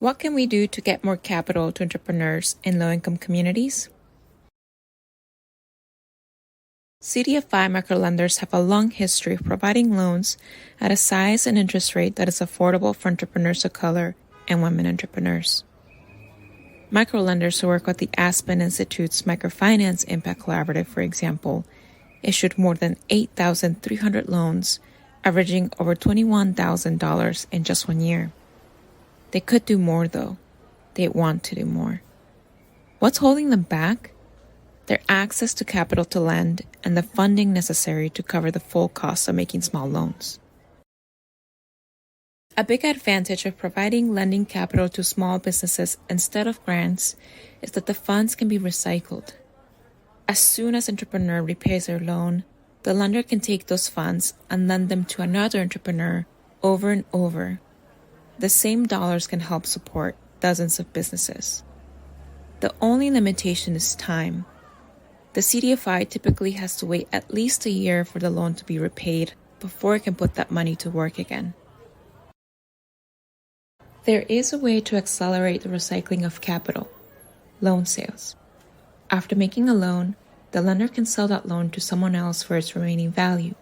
What can we do to get more capital to entrepreneurs in low-income communities? CDFI Microlenders have a long history of providing loans at a size and interest rate that is affordable for entrepreneurs of color and women entrepreneurs. Microlenders who work with the Aspen Institute's Microfinance Impact Collaborative, for example, issued more than 8,300 loans, averaging over $21,000 in just 1 year. They could do more, though. They want to do more. What's holding them back? Their access to capital to lend and the funding necessary to cover the full cost of making small loans. A big advantage of providing lending capital to small businesses instead of grants is that the funds can be recycled. As soon as an entrepreneur repays their loan, the lender can take those funds and lend them to another entrepreneur over and over. The same dollars can help support dozens of businesses. The only limitation is time. The CDFI typically has to wait at least a year for the loan to be repaid before it can put that money to work again. There is a way to accelerate the recycling of capital: loan sales. After making a loan, the lender can sell that loan to someone else for its remaining value.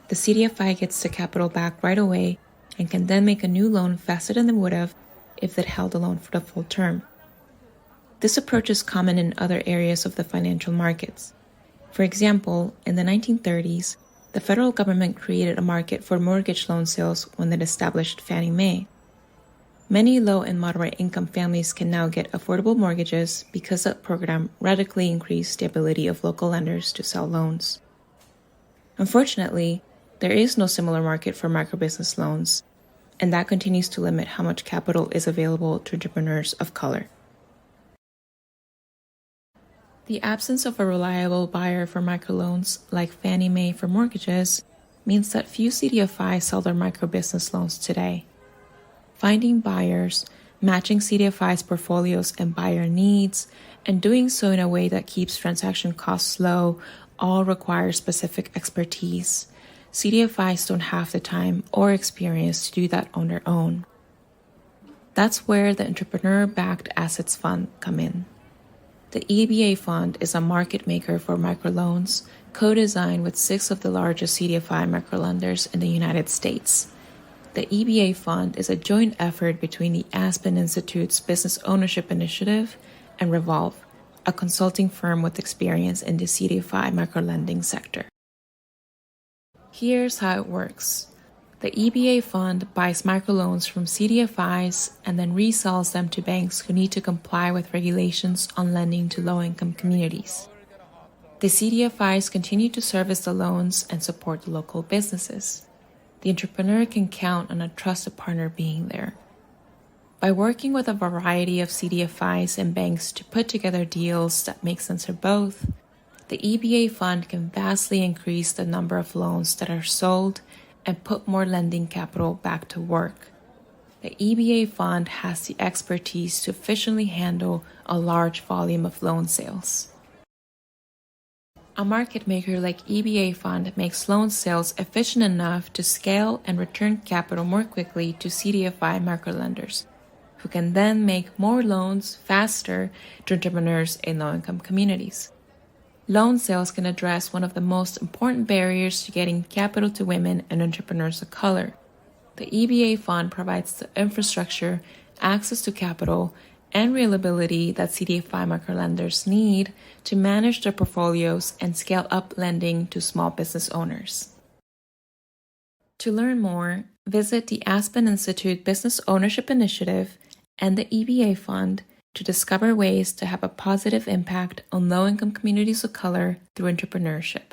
The CDFI gets the capital back right away and can then make a new loan faster than they would have if they'd held the loan for the full term. This approach is common in other areas of the financial markets. For example, in the 1930s, the federal government created a market for mortgage loan sales when it established Fannie Mae. Many low and moderate income families can now get affordable mortgages because that program radically increased the ability of local lenders to sell loans. Unfortunately, there is no similar market for microbusiness loans, and that continues to limit how much capital is available to entrepreneurs of color. The absence of a reliable buyer for microloans, like Fannie Mae for mortgages, means that few CDFIs sell their microbusiness loans today. Finding buyers, matching CDFI's portfolios and buyer needs, and doing so in a way that keeps transaction costs low all require specific expertise. CDFIs don't have the time or experience to do that on their own. That's where the Entrepreneur-Backed Assets Fund come in. The EBA Fund is a market maker for microloans, co-designed with 6 of the largest CDFI microlenders in the United States. The EBA Fund is a joint effort between the Aspen Institute's Business Ownership Initiative and Revolve, a consulting firm with experience in the CDFI microlending sector. Here's how it works. The EBA Fund buys microloans from CDFIs and then resells them to banks who need to comply with regulations on lending to low-income communities. The CDFIs continue to service the loans and support the local businesses. The entrepreneur can count on a trusted partner being there. By working with a variety of CDFIs and banks to put together deals that make sense for both, the EBA Fund can vastly increase the number of loans that are sold and put more lending capital back to work. The EBA Fund has the expertise to efficiently handle a large volume of loan sales. A market maker like EBA Fund makes loan sales efficient enough to scale and return capital more quickly to CDFI microlenders, who can then make more loans faster to entrepreneurs in low-income communities. Loan sales can address one of the most important barriers to getting capital to women and entrepreneurs of color. The EBA Fund provides the infrastructure, access to capital, and reliability that CDFI microlenders need to manage their portfolios and scale up lending to small business owners. To learn more, visit the Aspen Institute Business Ownership Initiative and the EBA Fund to discover ways to have a positive impact on low-income communities of color through entrepreneurship.